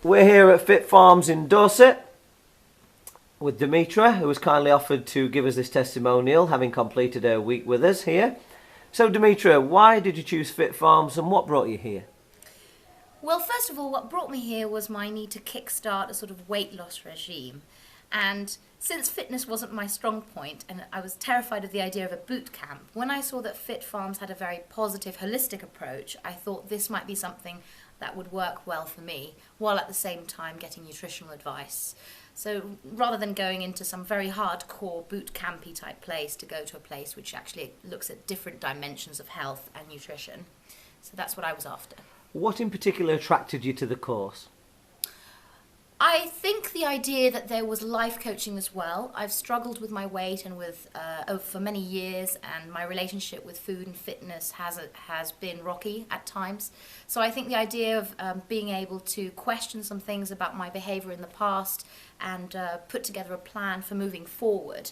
We're here at Fit Farms in Dorset with Demetra, who has kindly offered to give us this testimonial, having completed her week with us here. So Demetra, why did you choose Fit Farms and what brought you here? Well, first of all, what brought me here was my need to kickstart a sort of weight loss regime. And since fitness wasn't my strong point and I was terrified of the idea of a boot camp, when I saw that Fit Farms had a very positive, holistic approach, I thought this might be something that would work well for me, while at the same time getting nutritional advice. So rather than going into some very hardcore boot campy type place, to go to a place which actually looks at different dimensions of health and nutrition. So that's what I was after. What in particular attracted you to the course? I think the idea that there was life coaching as well. I've struggled with my weight and with for many years, and my relationship with food and fitness has been rocky at times. So I think the idea of being able to question some things about my behaviour in the past and put together a plan for moving forward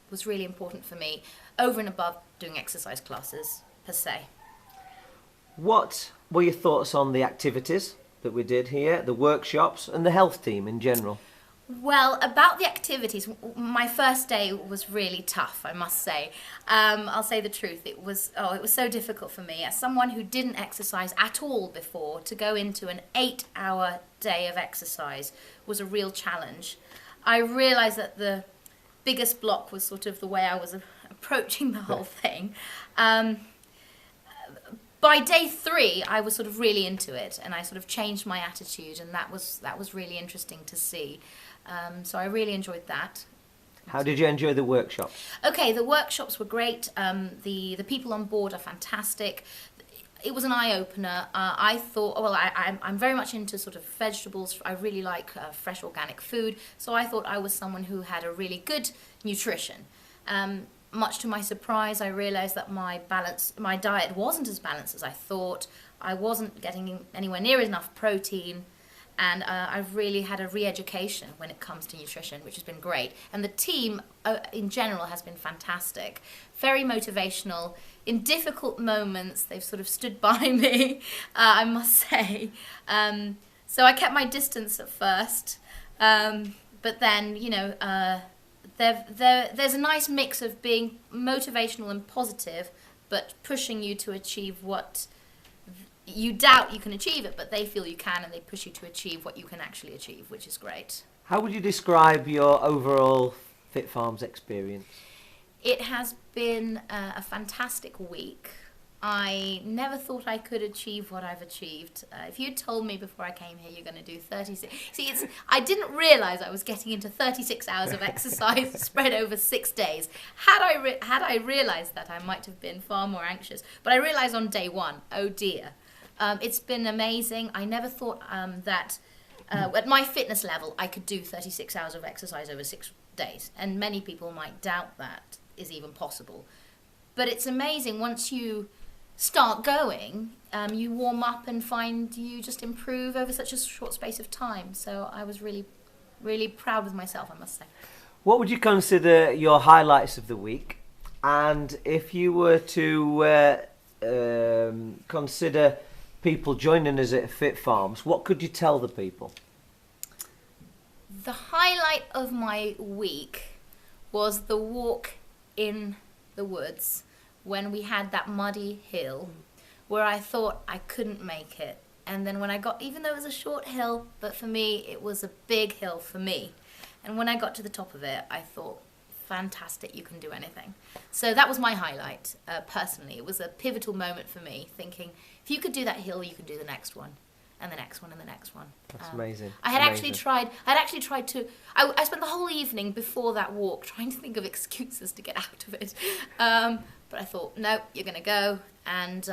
was really important for me, over and above doing exercise classes per se. What were your thoughts on the activities that we did here, the workshops and the health team in general? Well, about the activities, my first day was really tough, I must say. I'll say the truth. It was so difficult for me, as someone who didn't exercise at all before, to go into an 8-hour day of exercise was a real challenge. I realised that the biggest block was sort of the way I was approaching the whole thing. By day 3, I was sort of really into it, and I sort of changed my attitude, and that was really interesting to see. So I really enjoyed that. How did you enjoy the workshops? Okay, the workshops were great. The people on board are fantastic. It was an eye-opener. I thought, well, I'm very much into sort of vegetables. I really like fresh organic food, so I thought I was someone who had a really good nutrition. Much to my surprise, I realised that my diet wasn't as balanced as I thought. I wasn't getting anywhere near enough protein, and I've really had a re-education when it comes to nutrition, which has been great. And the team in general has been fantastic, very motivational. In difficult moments, they've sort of stood by me, I must say. So I kept my distance at first, but then, you know, there's a nice mix of being motivational and positive, but pushing you to achieve what you doubt you can achieve it, but they feel you can, and they push you to achieve what you can actually achieve, which is great. How would you describe your overall Fit Farms experience? It has been a fantastic week. I never thought I could achieve what I've achieved. If you'd told me before I came here you're going to do 36... See, I didn't realise I was getting into 36 hours of exercise spread over 6 days. Had I realised that, I might have been far more anxious. But I realised on day 1, oh dear. It's been amazing. I never thought that at my fitness level I could do 36 hours of exercise over 6 days. And many people might doubt that is even possible. But it's amazing once you start going, you warm up and find you just improve over such a short space of time. So I was really, really proud with myself, I must say. What would you consider your highlights of the week? And if you were to consider people joining us at Fit Farms, what could you tell the people? The highlight of my week was the walk in the woods, when we had that muddy hill where I thought I couldn't make it. And then when I got, even though it was a short hill, but for me it was a big hill for me. And when I got to the top of it, I thought, fantastic, you can do anything. So that was my highlight, personally. It was a pivotal moment for me, thinking, if you could do that hill, you can do the next one. And the next one, and the next one. That's amazing. I had actually tried to, I spent the whole evening before that walk trying to think of excuses to get out of it. But I thought, no, you're going to go. And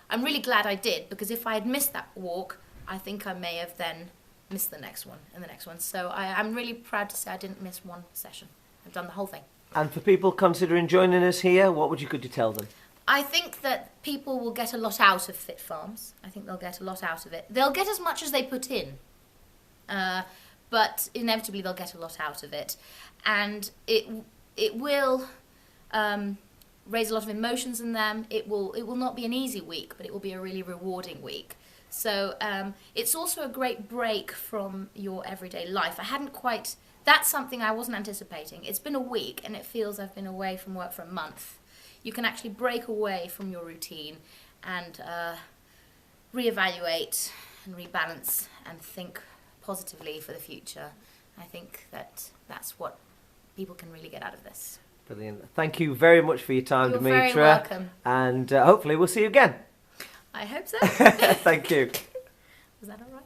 I'm really glad I did, because if I had missed that walk, I think I may have then missed the next one and the next one. So I'm really proud to say I didn't miss one session. I've done the whole thing. And for people considering joining us here, what could you tell them? I think that people will get a lot out of Fit Farms. I think they'll get a lot out of it. They'll get as much as they put in, but inevitably they'll get a lot out of it. And it will raise a lot of emotions in them. It will not be an easy week, but it will be a really rewarding week. So it's also a great break from your everyday life. I hadn't quite, that's something I wasn't anticipating. It's been a week and it feels I've been away from work for a month. You can actually break away from your routine and reevaluate and rebalance and think positively for the future. I think that's what people can really get out of this. Brilliant. Thank you very much for your time, You're Dimitra. very welcome. And hopefully we'll see you again. I hope so. Thank you. Was that all right?